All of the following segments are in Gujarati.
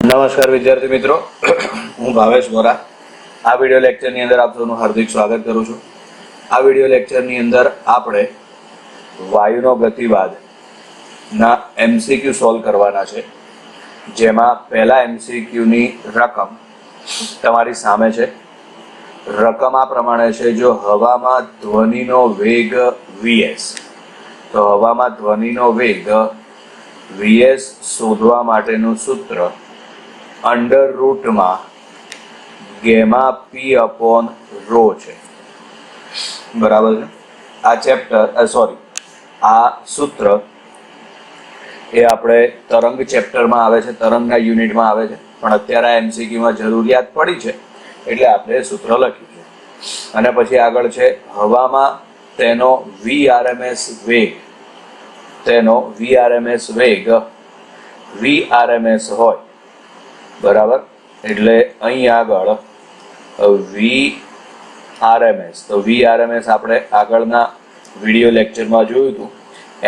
નમસ્કાર વિદ્યાર્થી મિત્રો, હું ભાવેશ વોરા આ વિડિયો લેક્ચરની અંદર આપ સૌનું હાર્દિક સ્વાગત કરું છું. આ વિડિયો લેક્ચરની અંદર આપણે વાયુનો ગતિવાદના MCQ સોલ્વ કરવાના છે, જેમાં પહેલા MCQ ની રકમ તમારી સામે છે. રકમ આ પ્રમાણે છે: જો હવામાં ધ્વનિનો વેગ vs, તો હવામાં ધ્વનિનો વેગ vs શોધવા માટેનું સૂત્ર અંડર રૂટમાં ગેમા પી અપોન રો છે. બરાબર છે. આ સૂત્ર એ આપણે તરંગ ચેપ્ટરમાં આવે છે, તરંગના યુનિટમાં આવે છે, પણ અત્યારે આ MCQમાં જરૂરિયાત પડી છે એટલે આપણે એ સૂત્ર લખ્યું છે. અને પછી આગળ છે હવામાં તેનો VRMS વેગ VRMS હોય. બરાબર, એટલે અહીં આગળ VRMS, તો VRMS આપણે આગળના વિડિયો લેક્ચરમાં જોયું હતું.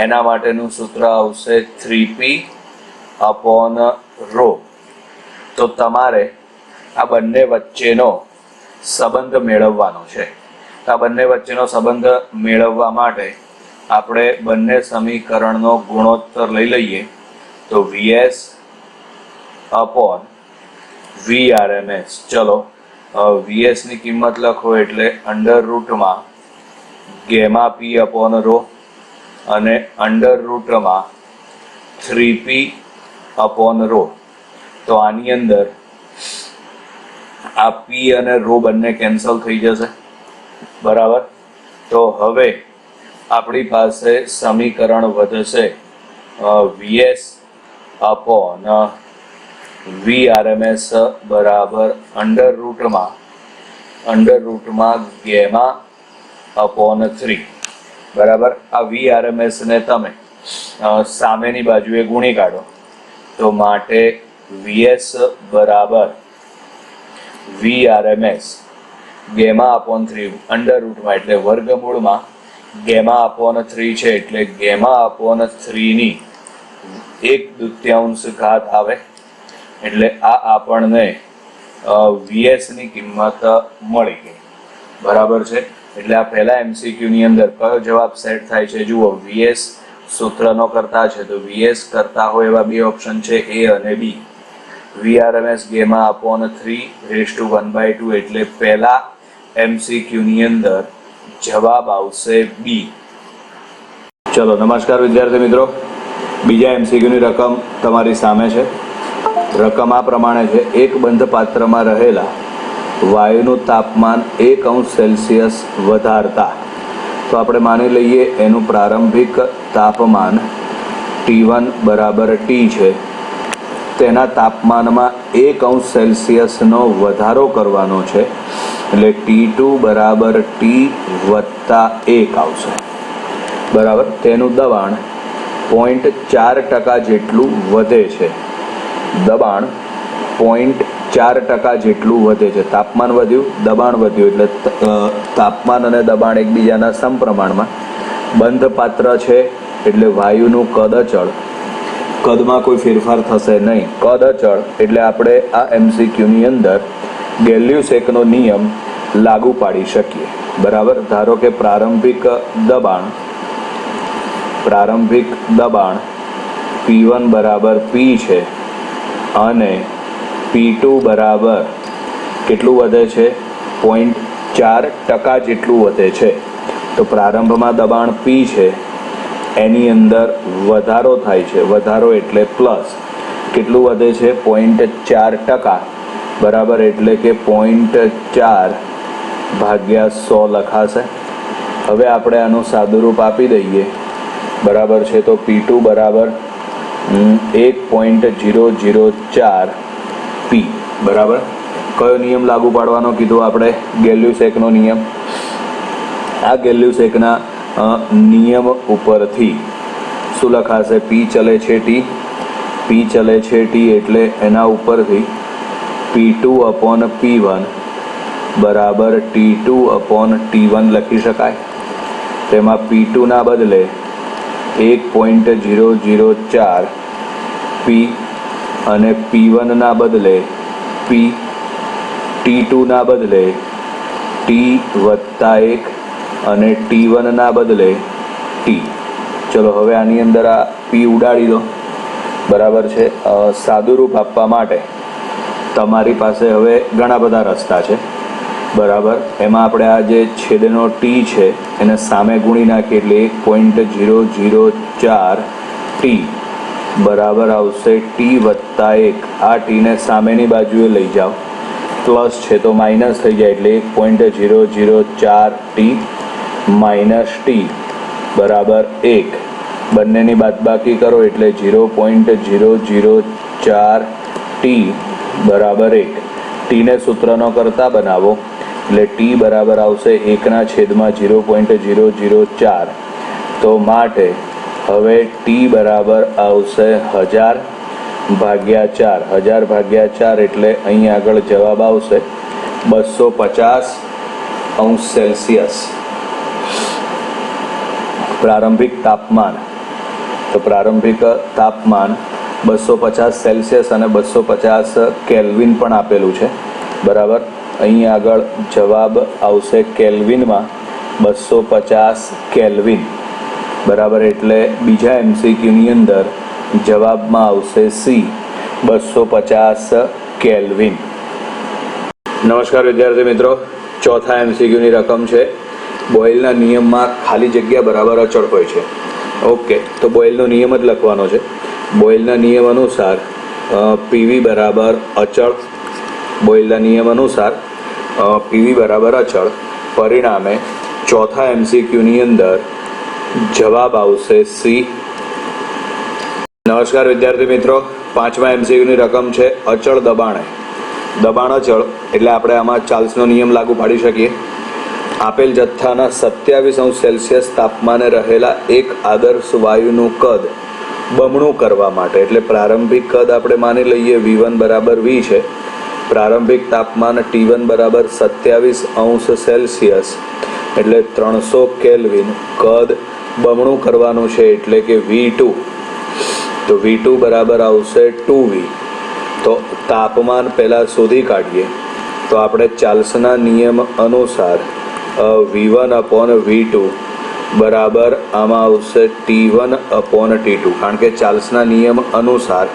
એના માટેનું સૂત્ર આવશે 3p અપોન રો. તો તમારે આ બંને વચ્ચેનો સંબંધ મેળવવાનો છે. આ બંને વચ્ચેનો સંબંધ મેળવવા માટે આપણે બંને સમીકરણનો ગુણોત્તર લઈ લઈએ. તો VS અપોન VRMS. ચલો, VS ની કિંમત લખો એટલે અંડર રૂટમાં ગેમા પી અપોન રો અને અંડર રૂટમાં 3p અપોન રો. તો આની અંદર આ p અને રો બંને કેન્સલ થઈ જશે. બરાબર, તો હવે આપણી પાસે સમીકરણ વધશે VS અપોન VRMS બરાબર અંડર રૂટમાં ગેમા અપોન 3. બરાબર, આ VRMS ને તમે સામેની બાજુએ ગુણી કાઢો. તો માટે VS બરાબર VRMS ગેમા અપોન 3 અંડર રૂટમાં એટલે વર્ગમૂળમાં ગેમા અપોન 3 છે, એટલે ગેમા અપોન 3 ની 1/2 ઘાત આવે. એટલે આ આપણને VS ની કિંમત મળી ગઈ. બરાબર છે. એટલે આ પહેલા MCQ ની અંદર કયો જવાબ સેટ થાય છે જુઓ. VS સૂત્રનો કરતા છે, તો VS કરતા હોય એવા બે ઓપ્શન છે, A અને B. VRMS ગેમા અપોન 3/1/2 એટલે પહેલા MCQ ની અંદર જવાબ આવશે B. ચલો, નમસ્કાર વિદ્યાર્થી મિત્રો, બીજા MCQ ની રકમ તમારી સામે છે. રકમ આ પ્રમાણે છે: એક બંધ પાત્રમાં રહેલા વાયુનું તાપમાન 1°C વધારતા, તો આપણે માની લઈએ એનું પ્રારંભિક તાપમાન T1 બરાબર T છે. તેના તાપમાનમાં 1°C નો વધારો કરવાનો છે, એટલે T2 બરાબર T વત્તા 1 આવશે. બરાબર, તેનું દબાણ 0.4% જેટલું વધે છે. દબાણ 0.4% જેટલું વધે છે. તાપમાન વધ્યું, દબાણ વધ્યું, એટલે તાપમાન અને દબાણ એકબીજાના સમપ્રમાણમાં. બંધ પાત્ર છે એટલે વાયુનું કદ અચળ, કદમાં કોઈ ફેરફાર થશે નહીં. કદ અચળ એટલે આપણે આ MCQ ની અંદર ગેલ્યુસેકનો નિયમ લાગુ પાડી શકીએ. બરાબર, ધારો કે પ્રારંભિક દબાણ P1 બરાબર P છે અને P2 બરાબર કેટલું વધે છે? 0.4% જેટલું વધે છે. તો પ્રારંભમાં દબાણ P છે, એની અંદર વધારો થાય છે. વધારો એટલે પ્લસ. કેટલું વધે છે? 0.4%. બરાબર, એટલે કે 0.4 ભાગ્યા 100 લખાશે. હવે આપણે આનું સાદુરૂપ આપી દઈએ. બરાબર છે, તો P2 બરાબર 1.004 P. બરાબર, કયો નિયમ લાગુ પાડવાનો કીધું આપણે? ગેલ્યુસેકનો નિયમ. આ ગેલ્યુસેકના નિયમ ઉપરથી શું લખાશે? P ચલે છે T એટલે એના ઉપરથી P2 અપોન P1 બરાબર T2 અપોન T1 લખી શકાય. તેમાં P2 ના બદલે 1.004 P અને P1 ના બદલે P, T2 ના બદલે T વત્તા 1 અને T1 ના બદલે T. ચલો હવે આની અંદર આ P ઉડાડી દો. બરાબર છે. સાદુરૂપ આપવા માટે તમારી પાસે હવે ઘણા બધા રસ્તા છે. બરાબર, એમાં આપણે આ જે છેદનો T છે એને સામે ગુણી નાખીએ એટલે 1.004 T બરાબર આવશે T વત્તા 1. આ ટીને સામેની બાજુએ લઈ જાઓ, પ્લસ છે તો માઇનસ થઈ જાય એટલે 1.004 T માઇનસ T બરાબર 1. બંનેની બાદબાકી કરો એટલે 0.004 T બરાબર 1. ટીને સૂત્રનો કરતા બનાવો એટલે T બરાબર આવશે 1/0.004. તો માટે હવે T બરાબર આવશે 1000 ભાગ્યા 4. 1000 ભાગ્યા 4 એટલે અહીં આગળ જવાબ આવશે 250°C. પ્રારંભિક તાપમાન, તો પ્રારંભિક તાપમાન 250°C અને 250 કેલ્વિન પણ આપેલું છે. બરાબર, અહીં આગળ જવાબ આવશે કેલ્વિનમાં 250 કેલ્વિન. બરાબર, એટલે બીજા MCQની અંદર જવાબમાં આવશે C 250 કેલ્વિન. નમસ્કાર વિદ્યાર્થી મિત્રો, ચોથા MCQની રકમ છે. બોયલના નિયમમાં ખાલી જગ્યા બરાબર અચળ હોય છે. ઓકે, તો બોયલનો નિયમ જ લખવાનો છે. બોયલના નિયમ અનુસાર PV બરાબર અચળ. બોયલના નિયમ અનુસાર PV બરાબર અચળ. પરિણામે ચોથા MCQની અંદર જવાબ આવશે C. નમસ્કાર વિદ્યાર્થી મિત્રો, પાંચમા MCQની રકમ છે અચળ દબાણે. દબાણ અચળ એટલે આપણે આમાં ચાર્લ્સનો નિયમ લાગુ પાડી શકીએ. આપેલ જથ્થાના 27°C તાપમાને રહેલા એક આદર્શ વાયુનું કદ બમણું કરવા માટે, એટલે પ્રારંભિક કદ આપણે માની લઈએ V1 બરાબર V છે. પ્રારંભિક તાપમાન T1 બરાબર 27°C એટલે 300 કેલ્વિન. કદ બમણું કરવાનું છે એટલે કે V2. તો V2 બરાબર આવશે 2V. તો તાપમાન પહેલાં શોધી કાઢીએ તો આપણે ચાર્લ્સના નિયમ અનુસાર V1/V2 બરાબર આમાં આવશે T1/T2. કારણ કે ચાર્લ્સના નિયમ અનુસાર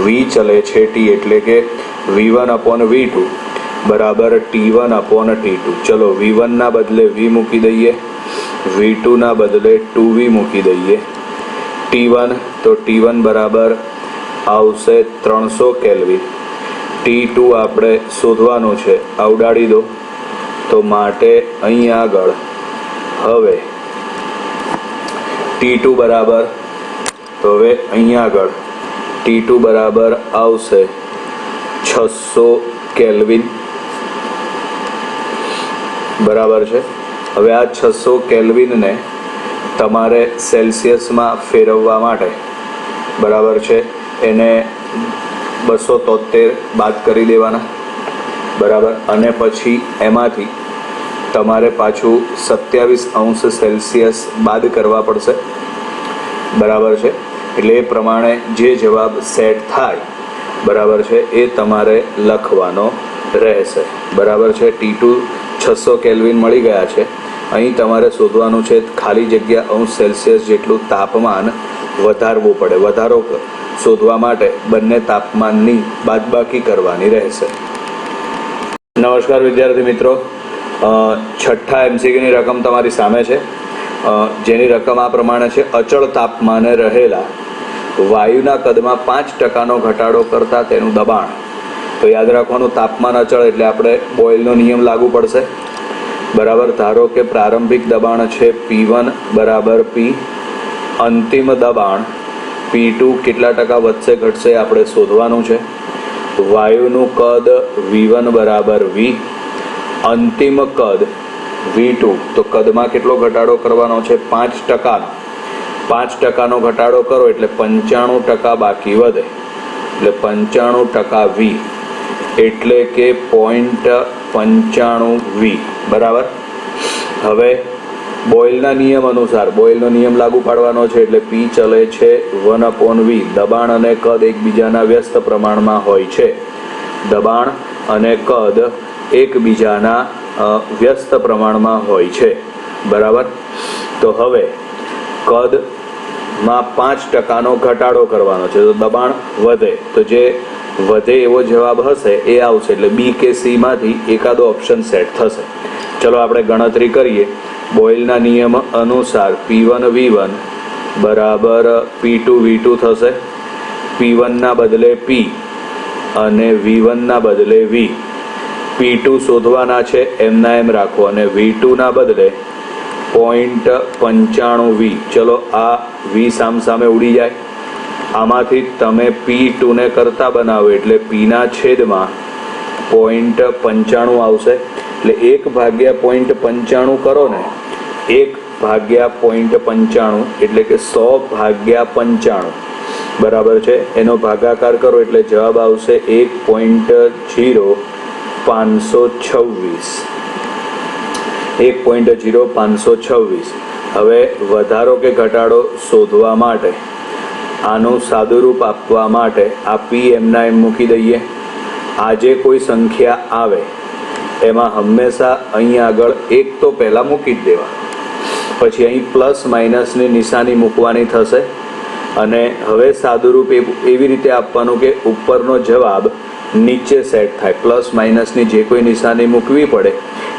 V ચલે છે T, એટલે કે V1/V2 બરાબર T1/T2. ચલો V1 ના બદલે V મૂકી દઈએ, V2 ના બદલે 2V મૂકી દઈએ. T1 તો T1 બરાબર આવશે 300 કેલ્વિન. T2 આપણે શોધવાનું છે, આવડાડી દો. તો માટે અહીં આગળ હવે T2 બરાબર, તો હવે અહીં આગળ T2 બરાબર આવશે 600 કેલ્વિન. બરાબર છે. હવે આ 600 કેલ્વિનને તમારે સેલ્સિયસમાં ફેરવવા માટે, બરાબર છે, એને 273 બાદ કરી દેવાના. બરાબર, અને પછી એમાંથી તમારે પાછું 27°C બાદ કરવા પડશે. બરાબર છે, એટલે એ પ્રમાણે જે જવાબ સેટ થાય, બરાબર છે, એ તમારે લખવાનો રહેશે. બરાબર છે. T2 600 કેલ્વિન મળી ગયા છે. અહીં તમારે શોધવાનું છે ખાલી જગ્યા °C જેટલું તાપમાન વધારવું પડે. વધારો શોધવા માટે બંને તાપમાનની બાદબાકી કરવાની રહેશે. નમસ્કાર વિદ્યાર્થી મિત્રો, છઠ્ઠા MCQની રકમ તમારી સામે છે, જેની રકમ આ પ્રમાણે છે. અચળ તાપમાને રહેલા વાયુના કદમાં 5% ઘટાડો કરતા તેનું દબાણ. તો યાદ રાખવાનું, તાપમાન અચળ એટલે આપણે બોયલનો નિયમ લાગુ પડશે. બરાબર, ધારો કે પ્રારંભિક દબાણ છે P1 બરાબર P, અંતિમ દબાણ P2 કેટલા ટકા વધશે ઘટશે આપણે શોધવાનું છે. વાયુનું કદ V1 બરાબર V, અંતિમ કદ V2, તો કદમાં કેટલો ઘટાડો કરવાનો છે 5%. 5%નો ઘટાડો કરો એટલે 95% બાકી વધે, એટલે 95% V એટલે કે 0.95V. બરાબર, હવે બોયલના નિયમ અનુસાર બોયલનો નિયમ લાગુ પાડવાનો છે એટલે P ચલે છે 1/V. દબાણ અને કદ એકબીજાના વ્યસ્ત પ્રમાણમાં હોય છે. દબાણ અને કદ એકબીજાના વ્યસ્ત પ્રમાણમાં હોય છે. બરાબર. તો હવે કદમાં 5% ઘટાડો કરવાનો છે, તો દબાણ વધે, તો જે વધે એવો જવાબ હશે એ આવશે. એટલે B કે C માંથી એકાદો ઓપ્શન સેટ થશે. ચલો આપણે ગણતરી કરીએ. બોયલના નિયમ અનુસાર P1V1 બરાબર P2V2 થશે. P1 ના બદલે P અને V1 ના બદલે V. P2 શોધવાના છે, એમના એમ રાખો, અને V2 ના બદલે 0.95V. ચલો આ V સામસામે ઉડી જાય. આમાંથી તમે P2 ને કરતા બનાવો એટલે P ના છેદમાં 0.95 આવશે. એટલે 1/0.95 કરો ને, 1/0.95 એટલે કે 100/95 બરાબર છે. એનો ભાગાકાર કરો એટલે જવાબ આવશે 1.0526. 1.0526. હવે વધારો કે ઘટાડો શોધવા માટે આનું સાદુરૂપ આપવા માટે આ P એમના એમ મૂકી દઈએ. આ જે કોઈ સંખ્યા આવે એમાં હંમેશા અહીં આગળ 1 તો પહેલાં મૂકી જ દેવા, પછી અહીં પ્લસ માઇનસની નિશાની મૂકવાની થશે. અને હવે સાદુરૂપ એવી રીતે આપવાનું કે ઉપરનો જવાબ નીચે સેટ થાય. પ્લસ માઇનસની જે કોઈ નિશાની મૂકવી પડે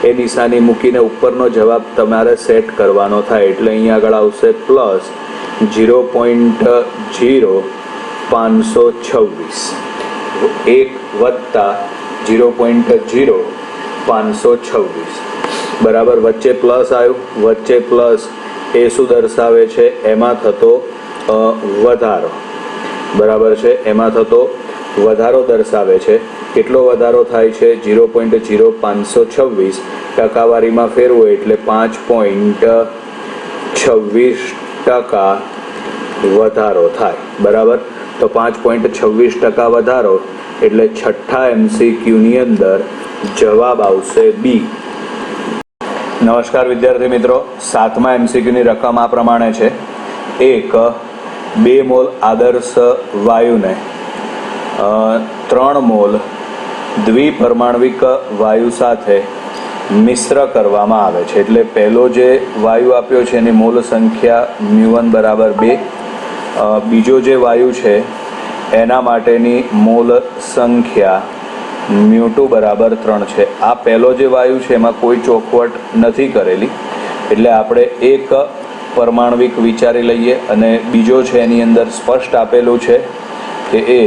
એ નિશાની મૂકીને ઉપરનો જવાબ તમારે સેટ કરવાનો થાય. એટલે અહીં આગળ આવશે પ્લસ 0.0526, 1 વત્તા 0.0526 બરાબર. વચ્ચે પ્લસ આવ્યું, વચ્ચે પ્લસ એ શું દર્શાવે છે? એમાં થતો વધારો. બરાબર છે, એમાં થતો વધારો દર્શાવે છે. કેટલો વધારો થાય છે? 0.0526. ટકાવારીમાં ફેરવો એટલે 5.26% વધારો થાય. બરાબર. તો 5.26% વધારો એટલે છઠ્ઠા MCQની અંદર જવાબ આવશે B. નમસ્કાર વિદ્યાર્થી મિત્રો. 7મા MCQની રકમ આ પ્રમાણે છે. 2 મોલ આદર્શ વાયુને 3 મોલ દ્વિપરમાણવિક વાયુ સાથે મિશ્ર કરવામાં આવે છે. એટલે પહેલો જે વાયુ આપ્યો છે એની મોલ સંખ્યા μ1 બરાબર 2. બીજો જે વાયુ છે એના માટેની મોલ સંખ્યા μ2 બરાબર 3 છે. આ પહેલો જે વાયુ છે એમાં કોઈ ચોખવટ નથી કરેલી, એટલે આપણે એક પરમાણવિક વિચારી લઈએ, અને બીજો છે એની અંદર સ્પષ્ટ આપેલું છે કે એ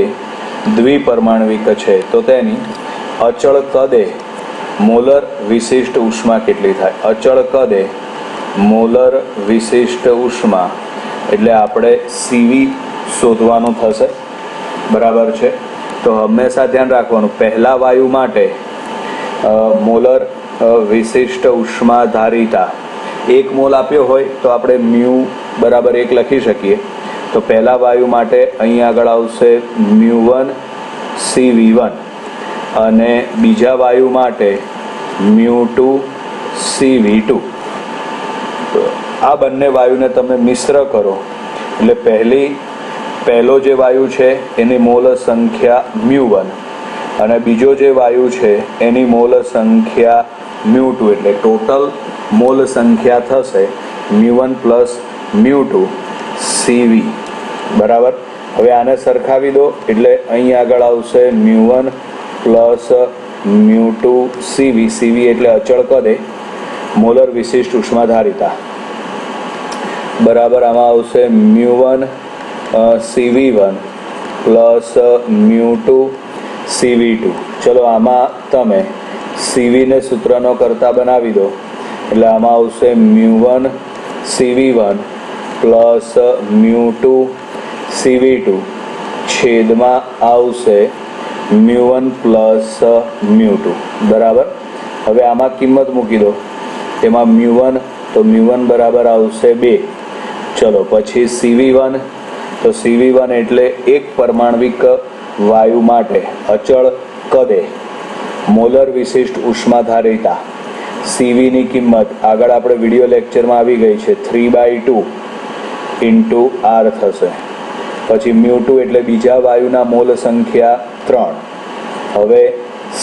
દ્વિપરમાણવિક છે. તો તેની અચળ કદે મોલર વિશિષ્ટ ઉષ્મા કેટલી થાય? અચળ કદે મોલર વિશિષ્ટ ઉષ્મા એટલે આપણે CV શોધવાનું થશે. બરાબર છે. તો હંમેશા ધ્યાન રાખવાનું, પહેલા વાયુ માટે મોલર વિશિષ્ટ ઉષ્મા ધારિતા 1 મોલ આપ્યો હોય તો આપણે μ બરાબર 1 લખી શકીએ. તો પહેલા વાયુ માટે અહીં આગળ આવશે μ1 CV1, અને બીજા વાયુ માટે μ2 CV2. તો આ બંને વાયુને તમે મિશ્ર કરો એટલે પહેલો જે વાયુ છે એની મોલ સંખ્યા μ1 અને બીજો જે વાયુ છે એની મોલ સંખ્યા μ2, એટલે ટોટલ મોલ સંખ્યા થશે μ1 પ્લસ μ2 CV. બરાબર. હવે આને સરખાવી દો એટલે અહીં આગળ આવશે μ1 પ્લસ μ2 CV. CV એટલે અચળ કદે મોલર વિશિષ્ટ ઉષ્મા ધારિતા. બરાબર. આમાં આવશે μ1 CV1 પ્લસ μ2 CV2. ચલો આમાં તમે CV ને સૂત્રનો કરતા બનાવી દો એટલે આમાં આવશે μ1 CV1 પ્લસ μ2 CV2 છેદમાં આવશે μ1 પ્લસ μ2. બરાબર. હવે આમાં કિંમત મૂકી દો, એમાં μ1 તો μ1 બરાબર આવશે 2. ચલો પછી CV1, તો CV1 એટલે એક પરમાણવિક વાયુ માટે અચળ કદે મોલર વિશિષ્ટ ઉષ્મા ધારિતા સીવીની કિંમત આગળ આપણે વિડીયો લેક્ચરમાં આવી ગઈ છે 3/2 ઇન્ટુ આર થશે. પછી μ2 એટલે બીજા વાયુના મોલ સંખ્યા 3. હવે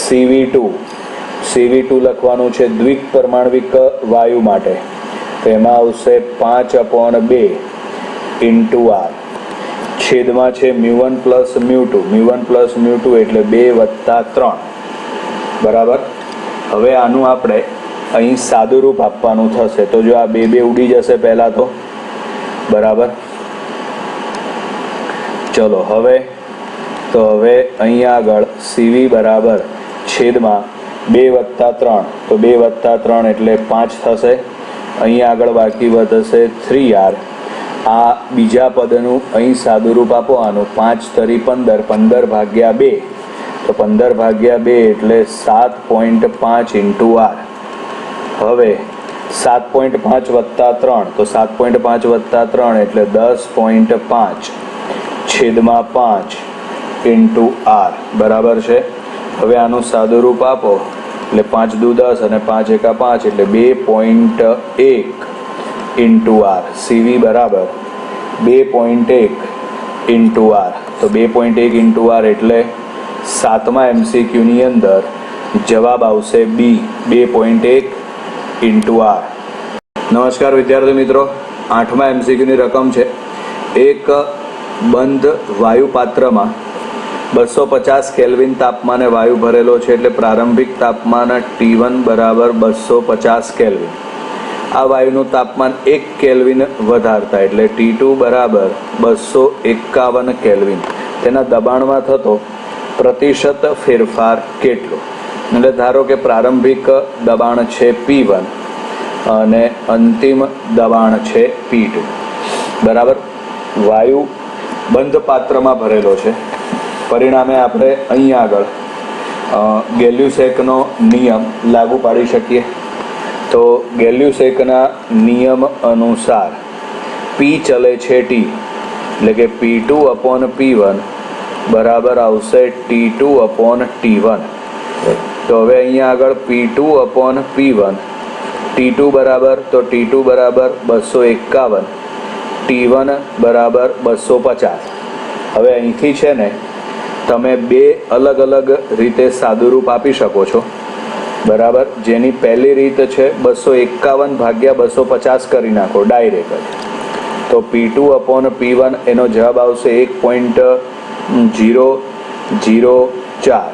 CV2 લખવાનું છે દ્વિપરમાણવિક વાયુ માટે, તો એમાં આવશે 5/2 ઇન્ટુ આર. છેદમાં છે μ1 પ્લસ μ2 એટલે 2+3. બરાબર. હવે આનું આપણે અહીં સાદું રૂપ આપવાનું થશે, તો જો આ 2 ઉડી જશે પહેલાં તો. બરાબર. ચલો હવે અહીંયા આગળ CV બરાબર છેદમાં 2+3, તો 2+3 એટલે 5 થશે. અહીંયા આગળ બાકી વધશે 3R. આ બીજા પદનું અહીં સાદું રૂપ આપવાનું, 5 તરી 15, 15/2, તો 15/2 એટલે 7.5 ઇન્ટુ આર. હવે 7.5 + 3, તો 7.5 + 3 એટલે 10.5 છેદમાં 5 ઇન્ટુ આર. બરાબર છે. હવે આનું સાદું રૂપ આપો એટલે 5 દુ 10 અને 5 એકા 5 એટલે 2.1 ઇન્ટુ આર. CV બરાબર 2.1 ઇન્ટુ આર. તો 2.1 ઇન્ટુ આર એટલે 7મા MCQની અંદર જવાબ આવશે B, 2.1 ઇન્ટુ આર. નમસ્કાર વિદ્યાર્થી મિત્રો, 8મા MCQની રકમ છે. એક બંધ વાયુ પાત્રમાં 250 કેલ્વિન તાપમાને વાયુ ભરેલો છે, એટલે પ્રારંભિક તાપમાન T1 બરાબર 250 કેલ્વિન. આ વાયુનું તાપમાન 1 કેલ્વિન વધારતા એટલે T2 બરાબર 251 કેલ્વિન. તેના દબાણમાં થતો પ્રતિશત ફેરફાર કેટલો? એટલે ધારો કે પ્રારંભિક દબાણ છે P1 અને અંતિમ દબાણ છે P2. બરાબર. વાયુ બંધ પાત્રમાં ભરેલો છે. પરિણામે આપણે અહીંયા આગળ ગેલ્યુસેકનો નિયમ લાગુ પાડી શકીએ. તો ગેલ્યુસેકના નિયમ અનુસાર P ચલે છે T, એટલે કે P2/P1 બરાબર આવશે T2/T1. તો હવે અહીંયા આગળ P2/P1, T2 બરાબર, તો T2 બરાબર 251, T1 બરાબર 250. હવે અહીંથી છે ને તમે બે અલગ અલગ રીતે સાદું રૂપ આપી શકો છો. બરાબર. જેની પહેલી રીત છે 251/250 કરી નાખો ડાયરેક્ટ જ, તો P2/P1 એનો જવાબ આવશે 1.004.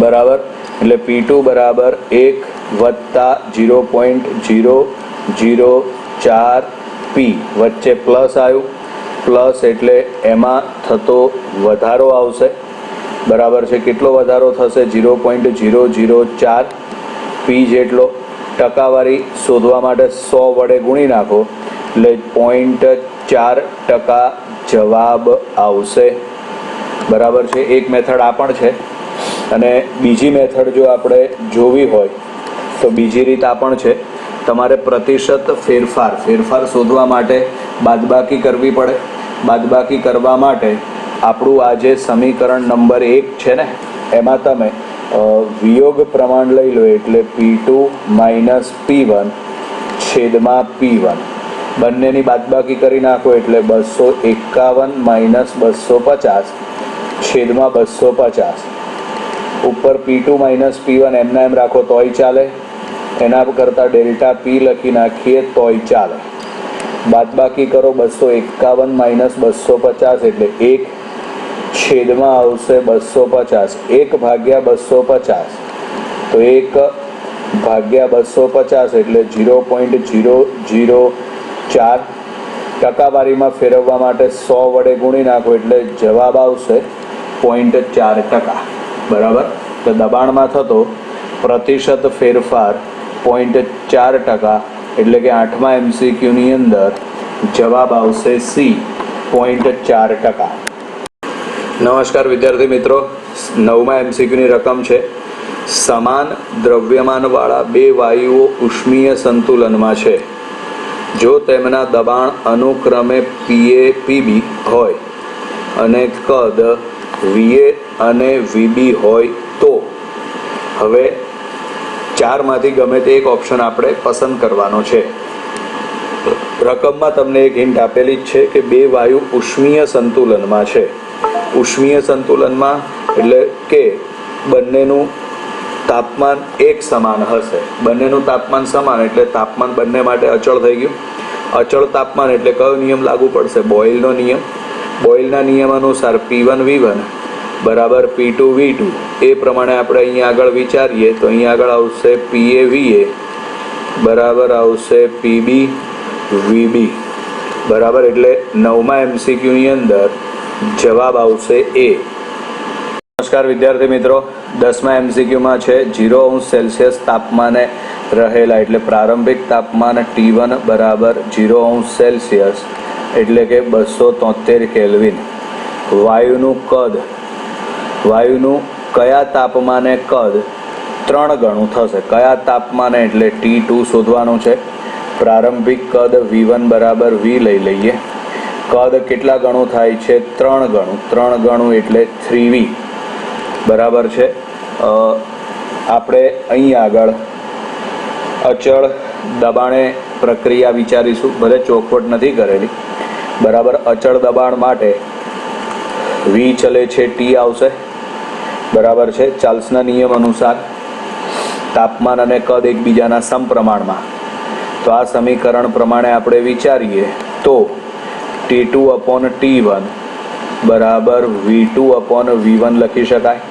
બરાબર. એટલે P2 બરાબર 1 + 0.004 P, વચ્ચે પ્લસ આવ્યું, પ્લસ એટલે એમાં થતો વધારો આવશે. બરાબર છે. કેટલો વધારો થશે? 0.004 P જેટલો. ટકાવારી શોધવા માટે 100 વડે ગુણી નાખો એટલે 0.4% જવાબ આવશે. બરાબર છે. એક મેથડ આ પણ છે, અને બીજી મેથડ જો આપણે જોવી હોય તો બીજી રીત આ પણ છે. તમારે પ્રતિશત ફેરફાર શોધવા માટે બાદબાકી કરવી પડે. બાદબાકી કરવા માટે આપણું આ જે સમીકરણ નંબર 1 છે ને, એમાં તમે વિયોગ પ્રમાણ લઈ લો, એટલે P2 - P1 છેદમાં P1. બંનેની બાદબાકી કરી નાખો એટલે 251 - 250 છેદમાં 250. ઉપર P2 - P1 એમના એમ રાખો તોય ચાલે, એના કરતાં ડેલ્ટા P લખી નાખીએ તોય ચાલે. બાદબાકી કરો 251 - 250 એટલે 1 છેદમાં આવશે 250. 1/250, તો 1/250 એટલે 0.004. ટકાવારીમાં ફેરવવા માટે 100 વડે ગુણી નાખો એટલે જવાબ આવશે 0.4%. બરાબર. તો દબાણમાં થતો પ્રતિશત ફેરફાર 0.4%, એટલે કે 8મા MCQની અંદર જવાબ આવશે C, 0.4%. નમસ્કાર વિદ્યાર્થી મિત્રો, 9મા MCQની રકમ છે. સમાન દ્રવ્યમાનવાળા બે વાયુઓ ઉષ્મીય સંતુલનમાં છે. જો તેમના દબાણ અનુક્રમે PA PB હોય અને કદ VA અને VB હોય તો. હવે ચારમાંથી ગમે તે એક ઓપ્શન આપણે પસંદ કરવાનો છે. રકમમાં તમને એક હિન્ટ આપેલી જ છે કે બે વાયુ ઉષ્મીય સંતુલનમાં છે. ઉષ્મીય સંતુલનમાં એટલે કે બંનેનું તાપમાન એક સમાન હશે. બંનેનું તાપમાન સમાન એટલે તાપમાન બંને માટે અચળ થઈ ગયું. અચળ તાપમાન એટલે કયો નિયમ લાગુ પડશે? બોઇલનો નિયમ. બોઇલના નિયમ અનુસાર P1 V1 બરાબર P2 V2. એ પ્રમાણે આપણે અહીંયા આગળ વિચારીએ તો અહીંયા આગળ આવશે PA VA બરાબર આવશે PB VB બરાબર. એટલે 9મા MCQની અંદર જવાબ આવશે A. નમસ્કાર વિદ્યાર્થી મિત્રો, 10મા MCQમાં છે 0°C તાપમાને રહેલા એટલે પ્રારંભિક તાપમાન T1 બરાબર 0°C એટલે કે 273 કેલ્વિન. વાયુનું કયા તાપમાને કદ 3 ગણું થશે? કયા તાપમાને એટલે T2 શોધવાનું છે. પ્રારંભિક કદ V1 બરાબર V લઈ લઈએ. કદ કેટલા ગણું થાય છે? 3 ગણું. 3 ગણું એટલે 3V બરાબર છે. આપણે અહીં આગળ અચળ દબાણે પ્રક્રિયા વિચારીશું, ભલે ચોખવટ નથી કરેલી બરાબર. અચળ દબાણ માટે V ચલે છે T આવશે બરાબર છે. ચાર્લ્સના નિયમ અનુસાર તાપમાન અને કદ એકબીજાના સમપ્રમાણમાં. તો આ સમીકરણ પ્રમાણે આપણે વિચારીએ તો T2/T1 બરાબર V2/V1 લખી શકાય.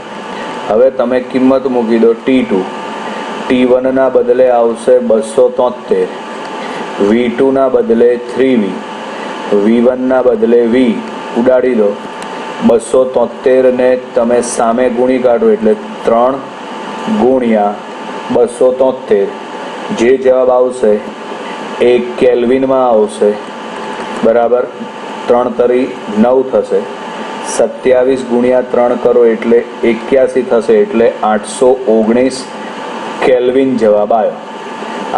હવે તમે કિંમત મૂકી દો. T1ના બદલે આવશે 273, V2ના બદલે 3V, V1ના બદલે V ઉડાડી દો. 273ને તમે સામે ગુણી કાઢો એટલે 3 ગુણ્યા 273. જે જવાબ આવશે એ કેલ્વિનમાં આવશે બરાબર. 3 તરી 9 થશે. 27 ગુણ્યા 3 કરો એટલે 81 થશે એટલે 819 કેલ્વિન જવાબ આવ્યો.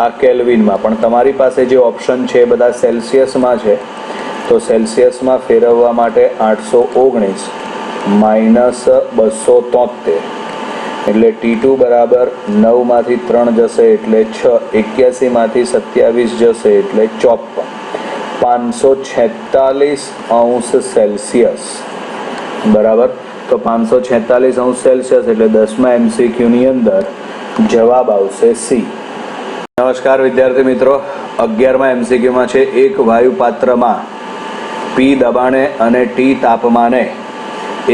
આ કેલ્વિનમાં પણ તમારી પાસે જે ઓપ્શન છે એ બધા સેલ્સિયસમાં છે, તો સેલ્સિયસમાં ફેરવવા માટે 819 માઇનસ 273 એટલે T2 બરાબર 9માંથી 3 જશે એટલે 6, 81માંથી 27 જશે એટલે 54, 546°C બરાબર. તો 546°C એટલે 10મા MCQની અંદર જવાબ આવશે C. નમસ્કાર વિદ્યાર્થી મિત્રો, 11મા MCQમાં છે એક વાયુ પાત્રમાં P દબાણે અને T તાપમાને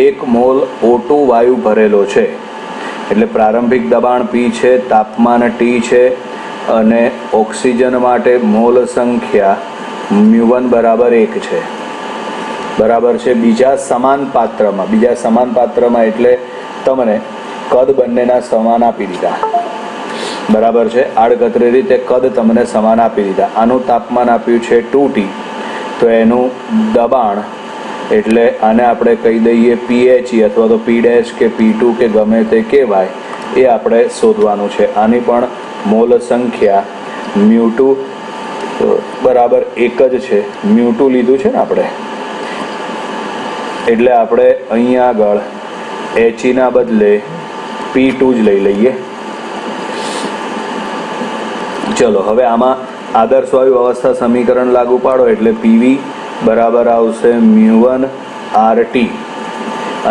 1 મોલ O2 વાયુ ભરેલો છે. એટલે પ્રારંભિક દબાણ P છે, તાપમાન T છે અને ઓક્સિજન માટે મોલ સંખ્યા μ1 બરાબર 1 છે બરાબર છે. બીજા સમાન પાત્રમાં એટલે તમને કદ બંનેના સમાન આપી દીધા બરાબર છે. આડકતરી રીતે કદ તમને સમાન આપી દીધા. આનું તાપમાન આપ્યું છે 2T, તો એનું દબાણ એટલે આને આપણે કહી દઈએ PHE અથવા તો P' કે P2 કે ગમે તે કહેવાય, એ આપણે શોધવાનું છે. આની પણ મોલ સંખ્યા μ2 બરાબર 1 જ છે. μ2 લીધું છે ને આપણે, એટલે આપણે અહીંયા આગળ HEના બદલે P2 જ લઈ લઈએ. ચલો હવે આમાં આદર્શ વાયુ અવસ્થા સમીકરણ લાગુ પાડો એટલે PV બરાબર આવશે μ1 RT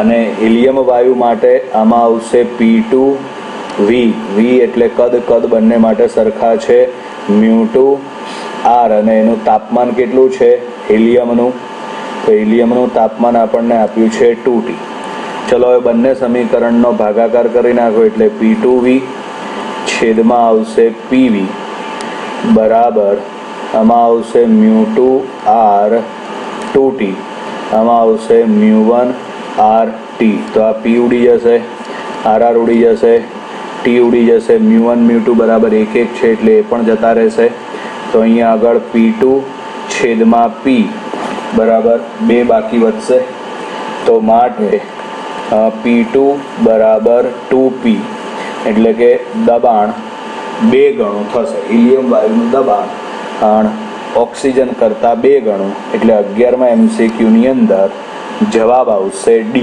અને હિલિયમ વાયુ માટે આમાં આવશે P2 V. V એટલે કદ બંને માટે સરખા છે μ2 R અને એનું તાપમાન કેટલું છે હિલિયમનું? તો હિલિયમનું તાપમાન આપણને આપ્યું છે 2T. ચલો હવે બંને સમીકરણનો ભાગાકાર કરી નાખો એટલે P2V છેદમાં આવશે PV બરાબર આમાં આવશે μ2 R 2T, આમાં આવશે μ1 R T. તો આ P ઉડી જશે, RR ઉડી જશે, T ઉડી જશે. μ1 μ2 બરાબર 1 1 છે એટલે એ પણ જતા રહેશે. તો અહીંયા આગળ P2 છેદમાં P બરાબર 2 બાકી વધશે. તો માટે P2 બરાબર 2P એટલે કે દબાણ 2 ગણું થશે. હિલિયમ વાયુનું દબાણ ઓક્સિજન કરતાં 2 ગણું એટલે 11મા MCQની અંદર જવાબ આવશે D.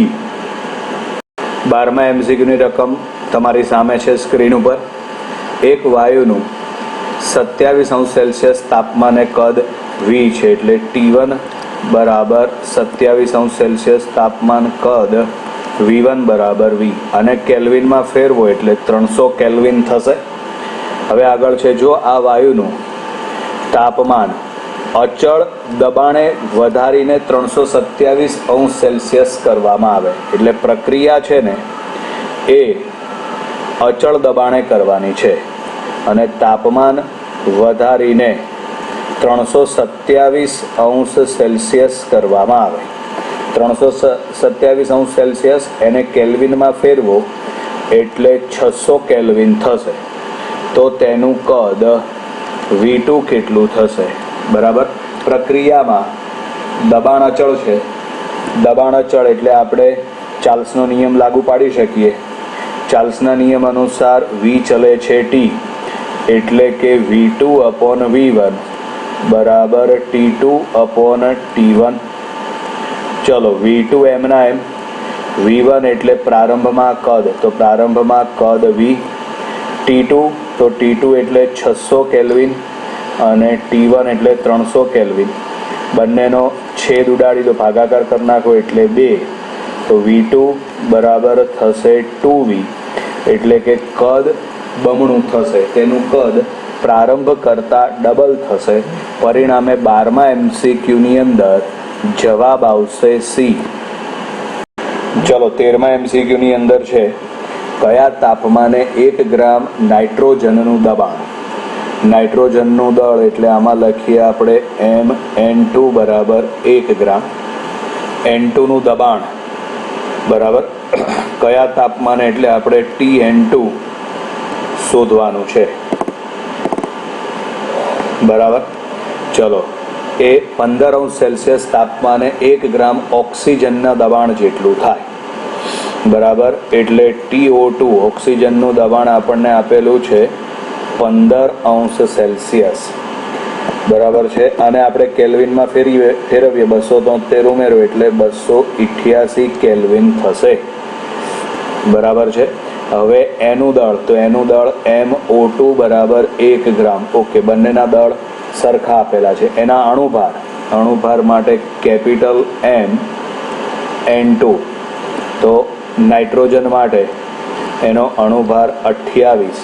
12મા MCQની રકમ તમારી સામે છે સ્ક્રીન ઉપર. એક વાયુનું 27°C તાપમાને કદ V છે, એટલે T1 બરાબર 27°C તાપમાન કદ V1 બરાબર V, અને કેલ્વિનમાં ફેરવો એટલે 300 કેલ્વિન થશે. હવે આગળ છે, જો આ વાયુનું તાપમાન અચળ દબાણે વધારીને 327°C કરવામાં આવે, એટલે પ્રક્રિયા છે ને એ અચળ દબાણે કરવાની છે, અને તાપમાન વધારીને 327°C કરવામાં આવે. 327°C એને કેલ્વિનમાં ફેરવો એટલે 600 કેલ્વિન થશે. તો તેનું કદ V2 કેટલું થશે? બરાબર. પ્રક્રિયામાં દબાણ અચળ છે, દબાણ અચળ એટલે આપણે ચાર્લ્સનો નિયમ લાગુ પાડી શકીએ. ચાર્લ્સના નિયમ અનુસાર V ચલે છે T, એટલે કે V2 upon V1 બરાબર T2 upon T1. ચલો, V2 એમના એમ, V1 એટલે પ્રારંભમાં કદ, તો પ્રારંભમાં કદ V, T2 તો T2 એટલે 600 કેલ્વિન અને T1 એટલે 300 કેલ્વિન. બંનેનો છેદ ઉડાડી દો, ભાગાકાર કરી નાખો એટલે 2, તો V2 બરાબર થશે 2V, એટલે કે કદ બમણું થશે, તેનું કદ પ્રારંભ કરતાં ડબલ થશે. પરિણામે 12મા MCQની અંદર જવાબ આવશે C. ચલો, 13મા MCQની અંદર છે, કયા તાપમાને 1 ગ્રામ નાઇટ્રોજનનું દબાણ, નાઇટ્રોજનનું દળ, એટલે આમાં લખીએ આપણે MN2 બરાબર 1 ગ્રામ, N2નું દબાણ બરાબર કયા તાપમાને, એટલે આપણે TN2 શોધવાનું છે. બરાબર. ચલો, એ 15°C તાપમાને 1 ગ્રામ ઓક્સિજનના દબાણ જેટલું થાય. બરાબર. એટલે TO2 ઓક્સિજનનું દબાણ આપણને આપેલું છે 15°C. બરાબર છે, અને આપણે કેલ્વિનમાં ફેરવીએ 273 ઉમેરો એટલે 288 કેલ્વિન થશે. બરાબર છે. હવે એનું દળ, તો એનું દળ MO2 બરાબર 1 ગ્રામ. ઓકે, બંનેના દળ સરખા આપેલા છે. એના અણુભાર માટે કેપિટલ M N2, તો નાઇટ્રોજન માટે એનો અણુભાર 28,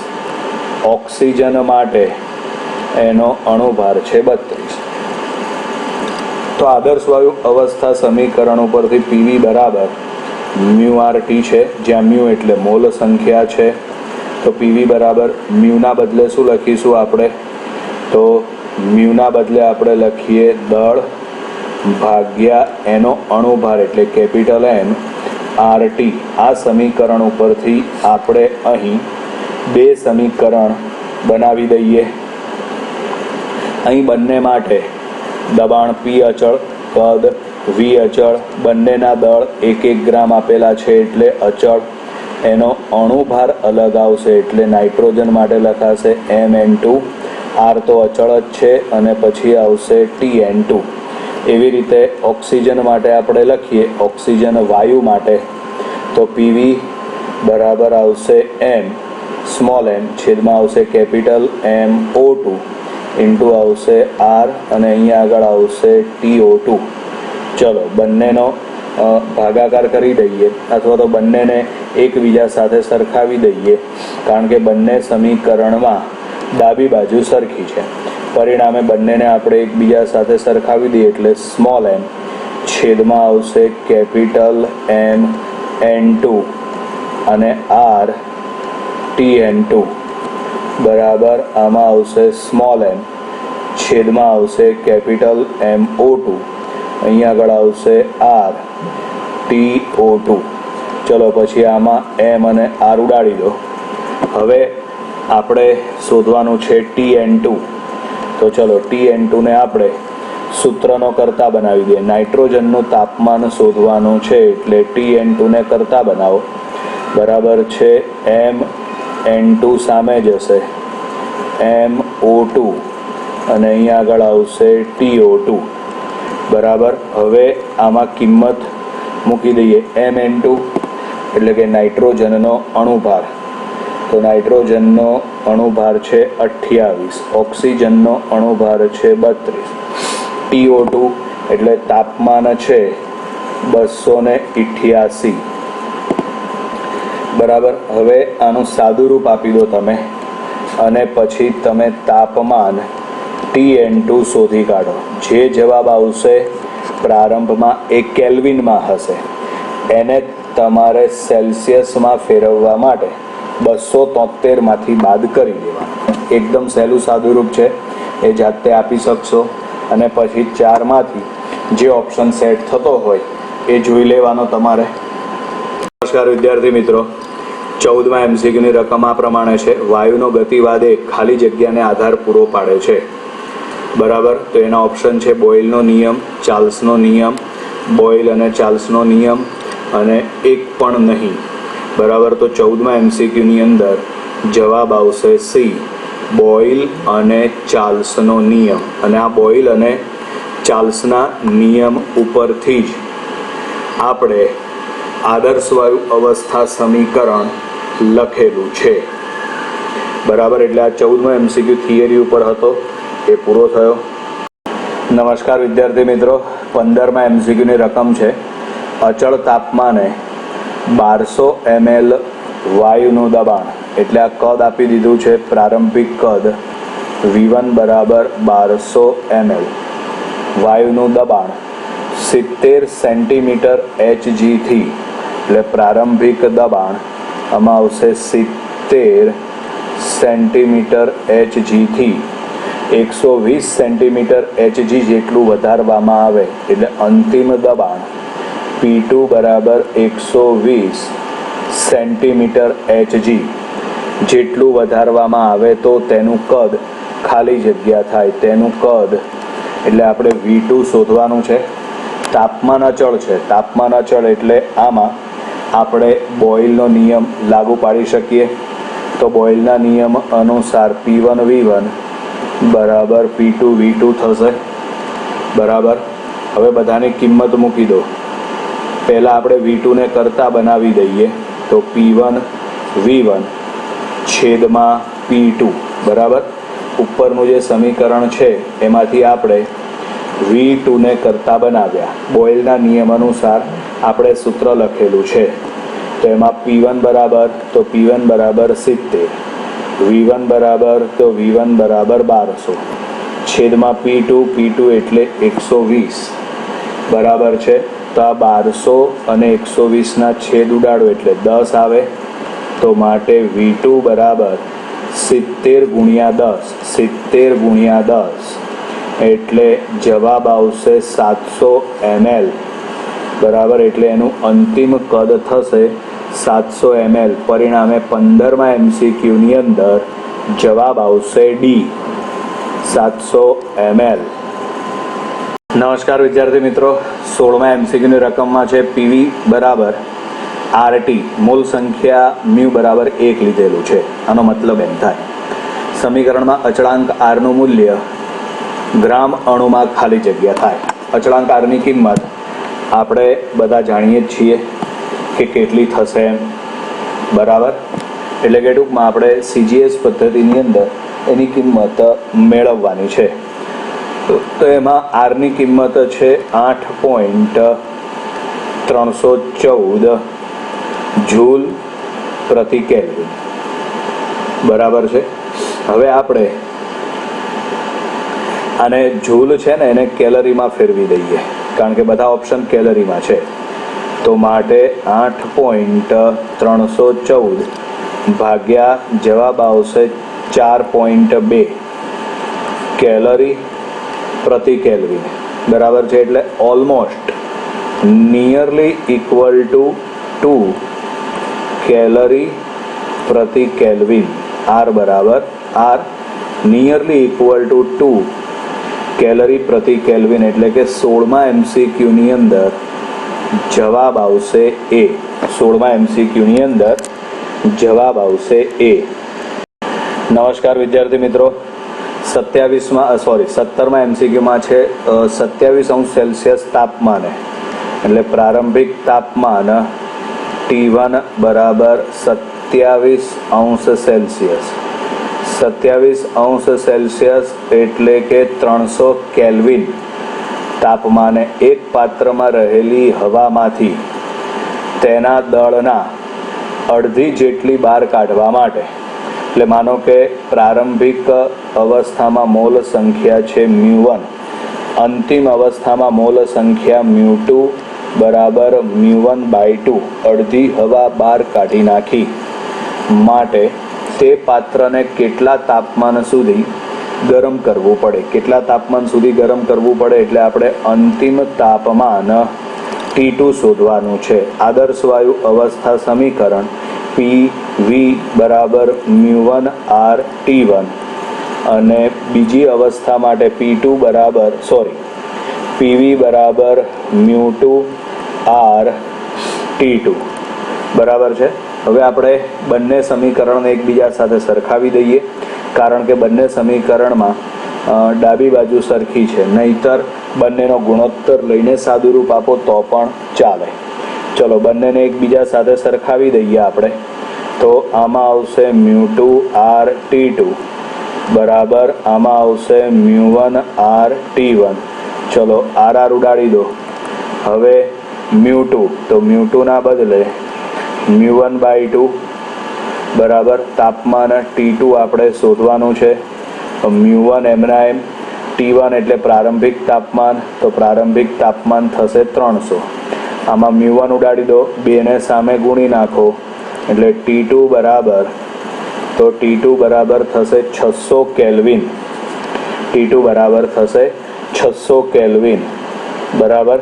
ઓક્સિજન માટે એનો અણુભાર છે 32. તો આદર્શ વાયુ અવસ્થા સમીકરણ ઉપરથી PV બરાબર μRT છે, જ્યાં μ એટલે મોલ સંખ્યા છે. તો PV બરાબર મ્યુના બદલે શું લખીશું આપણે? તો મ્યુના બદલે આપણે લખીએ દળ ભાગ્યા એનો અણુભાર એટલે કેપિટલ M RT. આ સમીકરણ ઉપરથી આપણે અહીં 2 સમીકરણ બનાવી દઈએ. અહીં બંને માટે દબાણ P અચળ, કદ V અચળ, બંનેના દળ 1 ગ્રામ આપેલા છે એટલે અચળ. એનો અણુભાર અલગ આવશે એટલે નાઇટ્રોજન માટે લખાશે MN2, R તો અચળ જ છે, અને પછી આવશે TN2. એવી રીતે ઓક્સિજન માટે આપણે લખીએ, ઓક્સિજન વાયુ માટે તો PV બરાબર આવશે M સ્મોલ m છેદમાં આવશે કેપિટલ MO2 ઇન્ટુ આવશે R, અને અહીંયા આગળ આવશે TO2. ચલો, બંનેનો ભાગાકાર કરી દઈએ, અથવા તો બંનેને એકબીજા સાથે સરખાવી દઈએ, કારણ કે બંને સમીકરણમાં ડાબી બાજુ સરખી છે. પરિણામે બંનેને આપણે એકબીજા સાથે સરખાવી દઈએ એટલે સ્મોલ m છેદમાં આવશે કેપિટલ M N2 અને R TN2 બરાબર આમાં આવશે સ્મોલ m છેદમાં આવશે કેપિટલ MO2, અહીંયા આગળ આવશે R TO2. ચલો, પછી આમાં M અને R ઉડાડી દો. હવે આપણે શોધવાનું છે TN2. તો ચલો, TN2 ને આપણે સૂત્રનો કરતા બનાવી દઈએ. નાઇટ્રોજનનું તાપમાન શોધવાનું છે એટલે TN2 ને કરતા બનાવો. બરાબર છે, MN2 સામે જશે MO2 અને અહીંયા આગળ આવશે TO2. બરાબર. હવે આમાં કિંમત મૂકી દઈએ. MN2 એટલે કે નાઇટ્રોજનનો અણુભાર તો નાઇટ્રોજનનો અણુભાર છે 28, ઓક્સિજનનો અણુભાર છે 32, CO2 એટલે તાપમાન છે 288. બરાબર. હવે આનું સાદું રૂપ આપી દો તમે અને પછી તમે તાપમાન TN2 શોધી કાઢો. જે જવાબ આવશે પ્રારંભમાં એ કેલ્વિનમાં હશે, એને તમારે સેલ્સિયસમાં ફેરવવા માટે 273માંથી બાદ કરી દેવાનું. એકદમ સહેલું સાદું રૂપ છે, એ જાતે આપી શકશો અને પછી 4માંથી જે ઓપ્શન સેટ થતો હોય એ જોઈ લેવાનો તમારે. નમસ્કાર વિદ્યાર્થી મિત્રો, 14માં MCQની રકમ આ પ્રમાણે છે. વાયુનો ગતિવાદ એ ખાલી જગ્યાને આધાર પૂરો પાડે છે. બરાબર. તો એના ઓપ્શન છે બોયલનો નિયમ, ચાર્લ્સનો નિયમ, બોયલ અને ચાર્લ્સનો નિયમ અને એક પણ નહીં. બરાબર. તો 14માં MCQની અંદર જવાબ આવશે સી, બોયલ અને ચાર્લ્સનો નિયમ. અને આ બોયલ અને ચાર્લ્સના નિયમ ઉપરથી જ આપણે આદર્શ વાયુ અવસ્થા સમીકરણ લખેલું છે. બરાબર. એટલે આ 14મો MCQ થિયરી ઉપર હતો, એ પૂરો થયો. નમસ્કાર વિદ્યાર્થી મિત્રો, 15માં MCQની રકમ છે. અચળ તાપમાને 1200 ml વાયુનું દબાણ, એટલે આ કદ આપી દીધું છે પ્રારંભિક કદ V1 બરાબર 1200 ml. વાયુનું દબાણ 70 સેન્ટીમીટર Hg થી, એટલે પ્રારંભિક દબાણ આમાં આવશે 70 સેન્ટીમીટર Hg થી 120 સેન્ટીમીટર Hg જેટલું વધારવામાં આવે એટલે અંતિમ દબાણ P2 બરાબર 120 સેન્ટીમીટર Hg જેટલું વધારવામાં આવે તો તેનું કદ ખાલી જગ્યા થાય. તેનું કદ એટલે આપણે V2 શોધવાનું છે. તાપમાન અચળ છે. તાપમાન અચળ એટલે આમાં આપણે બોયલનો નિયમ લાગુ પાડી શકીએ. તો બોયલના નિયમ અનુસાર P1 V1 બરાબર P2 V2 થશે. બરાબર. હવે બધાની કિંમત મૂકી દો. પહેલાં આપણે V2ને કરતા બનાવી દઈએ તો P1 V1 છેદમાં P2. બરાબર. ઉપરનું જે સમીકરણ છે એમાંથી આપણે V2ને કરતા બનાવ્યા. બોયલના નિયમ અનુસાર આપણે સૂત્ર લખેલું છે. તો એમાં P1 બરાબર તો P1 બરાબર 70, V1 બરાબર તો V1 બરાબર 1200 છેદમાં P2 એટલે 120. બરાબર છે. તો આ 1200 અને 120ના છેદ ઉડાડો એટલે 10 આવે. તો માટે V2 બરાબર 70 ગુણ્યા 10, 70 ગુણ્યા 10 એટલે જવાબ આવશે 700 ml. બરાબર. એટલે એનું અંતિમ કદ થશે 700 ml. પરિણામે 15માં MCQની અંદર જવાબ આવશે ડી, 700 ml. નમસ્કાર વિદ્યાર્થી મિત્રો, 16માં MCQની રકમમાં છે PV બરાબર RT, મોલ સંખ્યા મ્યુ બરાબર 1 લીધેલું છે. આનો મતલબ એમ થાય સમીકરણમાં અચળાંક R નું મૂલ્ય ગ્રામ અણુમાં ખાલી જગ્યા થાય. અચળાંક R ની કિંમત આપણે બધા જાણીએ જ છીએ કે કેટલી થશે એમ. બરાબર. એટલે કે ટૂંકમાં આપણે CGS પદ્ધતિની અંદર એની કિંમત મેળવવાની છે. તો એમાં R ની કિંમત છે 8.314 જૂલ પ્રતિ કેલ્વિન. બરાબર છે. હવે આપણે આને જૂલ છે ને એને કેલરીમાં ફેરવી દઈએ, કારણ કે બધા ઓપ્શન કેલરીમાં છે. તો માટે 8.314 ભાગ્યા જવાબ આવશે 4.2 કેલરી પ્રતિ કેલ્વિન. બરાબર છે. એટલે almost nearly equal to 2 calorie પ્રતિ કેલ્વિન. R બરાબર R nearly equal to 2 calorie પ્રતિ કેલ્વિન. એટલે કે 16માં MCQની અંદર જવાબ આવશે એ. 16માં MCQની અંદર જવાબ આવશે એ. નમસ્કાર વિદ્યાર્થી મિત્રો, 17માં MCQમાં છે 27°C તાપમાને, એટલે પ્રારંભિક તાપમાન T1 બરાબર ₹27°C. 27°C એટલે કે 300 કેલ્વિન તાપમાને એક પાત્રમાં રહેલી હવામાંથી તેના દળના અડધી જેટલી બહાર કાઢવા માટે, એટલે માનો કે પ્રારંભિક અવસ્થામાં મોલ સંખ્યા છે μ1, અંતિમ અવસ્થામાં મોલ સંખ્યા μ2 બરાબર μ1/2, અડધી હવા બહાર કાઢી નાખી માટે તે પાત્રને કેટલા તાપમાન સુધી ગરમ કરવું પડે, કેટલા તાપમાન સુધી ગરમ કરવું પડે એટલે આપણે અંતિમ તાપમાન T2 શોધવાનું છે. આદર્શ વાયુ અવસ્થા સમીકરણ PV બરાબર μ1R/T1 અને બીજી અવસ્થા માટે PV બરાબર μ2R/T2 બરાબર છે. હવે આપણે બંને સમીકરણને એકબીજા સાથે સરખાવી દઈએ, કારણ કે બંને સમીકરણમાં ડાબી બાજુ સરખી છે, નહીતર બંનેનો ગુણોત્તર લઈને સાદુરૂપ આપો તો પણ ચાલે. ચલો બંનેને એકબીજા સાથે સરખાવી દઈએ આપણે. તો આમાં આવશે μ2R/T2 બરાબર આમાં આવશે μ1R/T1. ચલો RR ઉડાડી દો. હવે μ2, તો μ2ના બદલે μ1/2 બરાબર તાપમાન T2 આપણે શોધવાનું છે. μ1 એમના એમ, T1 એટલે પ્રારંભિક તાપમાન, તો પ્રારંભિક તાપમાન થશે 300. આમાં μ1 ઉડાડી દો, બેને સામે ગુણી નાખો એટલે T2 બરાબર થશે 600 કેલ્વિન. T2 બરાબર થશે 600 કેલ્વિન બરાબર.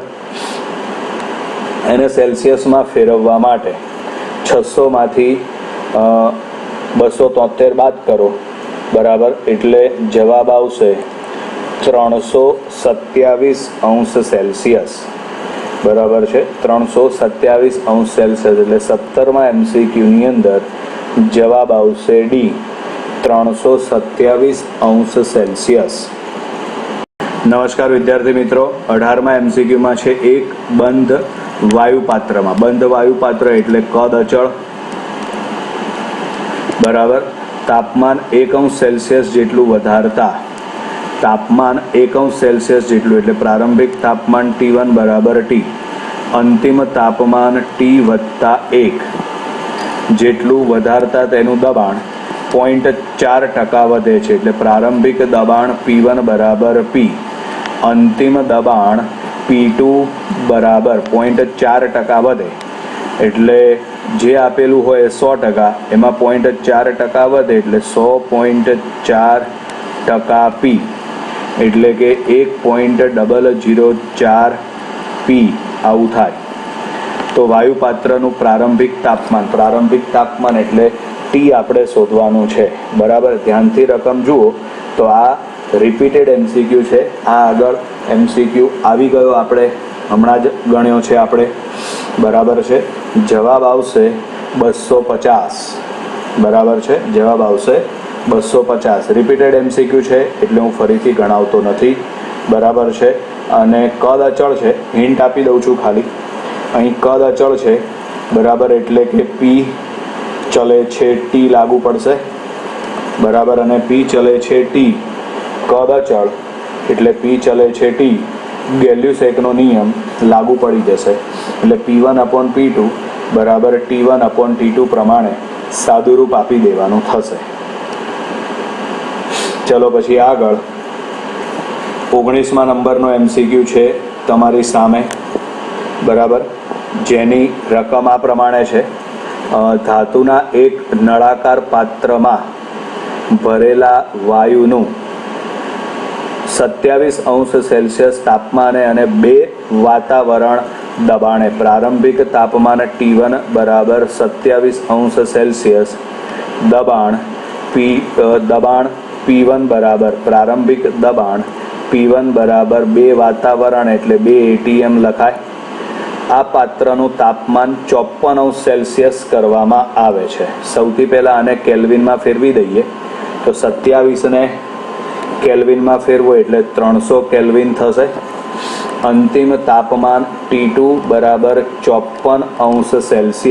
એને સેલ્સિયસમાં ફેરવવા માટે 600માંથી 273 બાદ કરો બરાબર, એટલે જવાબ આવશે 327°C બરાબર છે. 327°C એટલે 17મા MCQની અંદર જવાબ આવશે ડી, 327°C. નમસ્કાર વિદ્યાર્થી મિત્રો, 18મા MCQમાં છે એક બંધ વાયુપાત્રમાં. બંધ વાયુપાત્ર એટલે કદ અચળ બરાબર તાપમાન 1°C જેટલું વધારતા, તાપમાન 1°C જેટલું એટલે પ્રારંભિક તાપમાન T1 બરાબર T, અંતિમ તાપમાન T+1 જેટલું વધારતા તેનું દબાણ 0.4% વધે છે, એટલે પ્રારંભિક દબાણ P1 બરાબર P, અંતિમ દબાણ P2 બરાબર 0.4% વધે, એટલે જે આપેલું હોય 100%, એમાં 0.4% વધે એટલે 100.4% P, એટલે કે 1.004 P આવું થાય. તો વાયુપાત્રનું પ્રારંભિક તાપમાન એટલે T આપણે શોધવાનું છે બરાબર. ધ્યાનથી રકમ જુઓ તો આ રિપીટેડ MCQ છે. આ આગળ MCQ આવી ગયો, આપણે હમણાં જ ગણ્યો છે આપણે બરાબર છે. જવાબ આવશે 250 બરાબર છે. જવાબ આવશે 250. રિપીટેડ MCQ છે એટલે હું ફરીથી ગણાવતો નથી બરાબર છે. અને કદ અચળ છે, હિન્ટ આપી દઉં છું ખાલી. અહીં કદ અચળ છે બરાબર, એટલે કે P ચલે છે T લાગુ પડશે બરાબર, અને P ચલે છે T, કદ અચળ એટલે P ચલે છે T, ગેલ્યુસેકનો નિયમ લાગુ પડી જશે, એટલે P1/P2 બરાબર T1/T2 પ્રમાણે સાદુરૂપ આપી દેવાનું થશે. ચલો પછી આગળ 19મા નંબરનો MCQ છે તમારી સામે બરાબર, જેની રકમ આ પ્રમાણે છે. ધાતુના એક નળાકાર પાત્રમાં ભરેલા વાયુનું 27°C તાપમાને અને 2 વાતાવરણ દબાણે પ્રારંભિક તાપમાન T1 બરાબર 27°C, દબાણ P1 બરાબર પ્રારંભિક દબાણ P1 બરાબર 2 વાતાવરણ એટલે 2 atm લખાય. આ પાત્રનું તાપમાન 54°C કરવામાં આવે છે. સૌથી પહેલાં આને કેલ્વિનમાં ફેરવી દઈએ તો 27ને કેલ્વિનમાં ફેરવો એટલે 300 કેલ્વિન થશે. અંતિમ તાપમાન T2 બરાબર 54°C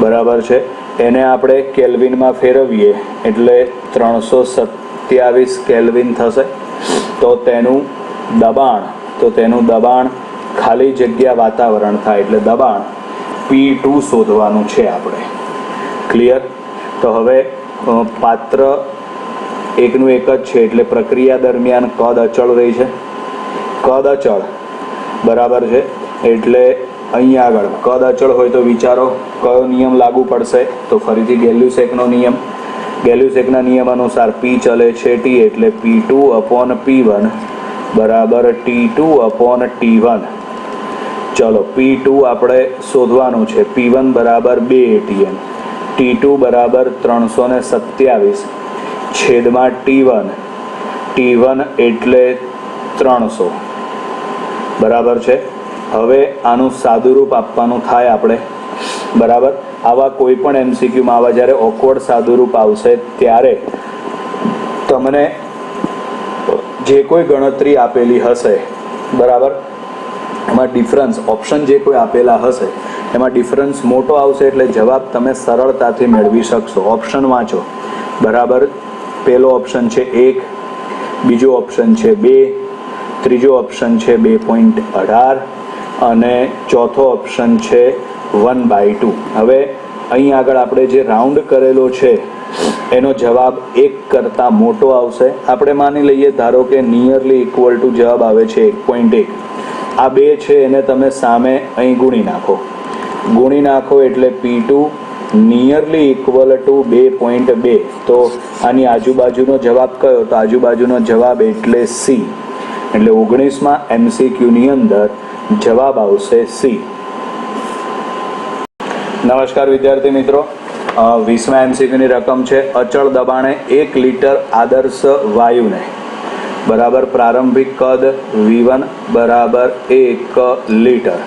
બરાબર છે. એને આપણે કેલ્વિનમાં ફેરવીએ એટલે 327 કેલ્વિન થશે. તો તેનું દબાણ ખાલી જગ્યા વાતાવરણ થાય એટલે દબાણ P2 શોધવાનું છે આપણે. ક્લિયર? તો હવે પાત્ર એકનું એક જ છે એટલે પ્રક્રિયા દરમિયાન કદ અચળ રહી છે. કદ અચળ બરાબર છે એટલે અહીંયા આગળ કદ અચળ હોય તો વિચારો કયો નિયમ લાગુ પડશે? તો ફરીથી ગેલ્યુસેકનો નિયમ. ગેલ્યુસેકના નિયમ અનુસાર P ચલે છે T એટલે P2/P1 બરાબર T2/T1. ચલો P2 આપણે શોધવાનું છે. P1 બરાબર 2 ATM, T2 બરાબર 327 છેદમાં T1 એટલે 300 બરાબર છે. હવે આનું સાદુરૂપ આપવાનું થાય આપણે બરાબર. આવા કોઈ પણ MCQમાં આવા જ્યારે ઓકવર્ડ સાદુરૂપ આવશે ત્યારે તમને જે કોઈ ગણતરી આપેલી હશે બરાબર એમાં ડિફરન્સ ઓપ્શન જે કોઈ આપેલા હશે એમાં ડિફરન્સ મોટો આવશે એટલે જવાબ તમે સરળતાથી મેળવી શકશો. ઓપ્શન વાંચો બરાબર. પહેલો ઓપ્શન છે 1, બીજો ઓપ્શન છે 2, ત્રીજો ઓપ્શન છે 2.18 અને ચોથો ઓપ્શન છે 1/2. હવે અહીં આગળ આપણે જે રાઉન્ડ કરેલો છે એનો જવાબ 1 કરતાં મોટો આવશે. આપણે માની લઈએ ધારો કે નિયરલી ઇક્વલ ટુ જવાબ આવે છે 1.1. આ 2 છે એને તમે સામે અહીં ગુણી નાખો એટલે P2 નિયરલી ઇક્વલ ટુ 2.2. તો આની આજુબાજુનો જવાબ કયો? તો આજુબાજુનો જવાબ એટલે C. એટલે 19માં MCQની અંદર જવાબ આવશે C. નમસ્કાર વિદ્યાર્થી મિત્રો, 20મા MCQની રકમ છે અચળ દબાણે 1 લીટર આદર્શ વાયુને બરાબર પ્રારંભિક કદ V1 બરાબર 1 લીટર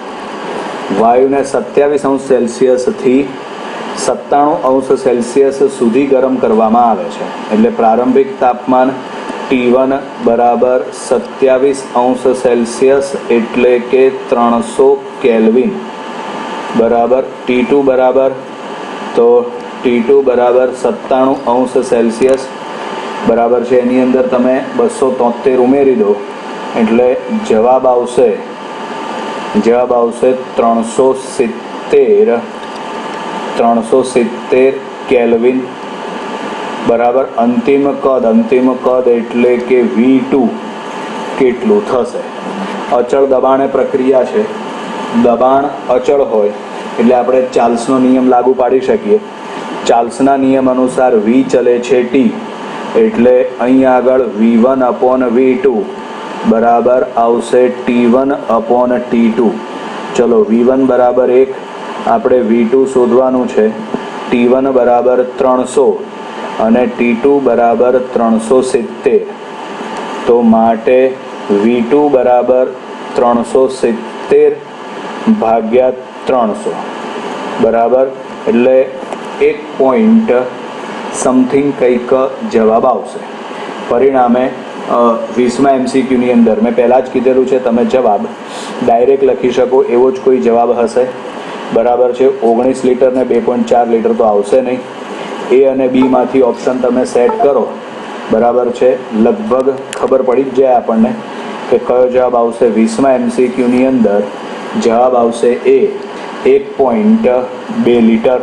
વાયુને 27°C થી 97°C સુધી ગરમ કરવામાં આવે છે. એટલે પ્રારંભિક તાપમાન T1 બરાબર 27°C એટલે કે 300 કેલ્વિન બરાબર. T2 બરાબર 97°C બરાબર છે. એની અંદર તમે 273 ઉમેરી દો એટલે જવાબ આવશે 370 કેલ્વિન બરાબર. અંતિમ કદ એટલે કે V2 કેટલું થશે? અચળ દબાણે પ્રક્રિયા છે. દબાણ અચળ હોય એટલે આપણે ચાર્લ્સનો નિયમ લાગુ પાડી શકીએ. ચાર્લ્સના નિયમ અનુસાર V ચલે છે T એટલે અહીં આગળ V1/V2 બરાબર આવશે T1/T2. ચલો V1 બરાબર 1, આપણે V2 શોધવાનું છે. T1 બરાબર 300 અને T2 બરાબર 370. તો માટે V2 બરાબર 370 ભાગ્યા 300 બરાબર એટલે 1 પોઈન્ટ સમથિંગ કંઈક જવાબ આવશે. પરિણામે 20મા MCQની અંદર મેં પહેલાં જ કીધેલું છે તમે જવાબ ડાયરેક્ટ લખી શકો એવો જ કોઈ જવાબ હશે બરાબર છે. 19 લીટર ને 2.4 લીટર તો આવશે નહીં. A અને B માંથી ઓપ્શન તમે સેટ કરો બરાબર છે. લગભગ ખબર પડી જ જાય આપણને કે કયો જવાબ આવશે. 20મા MCQની અંદર જવાબ આવશે A 1.2 લીટર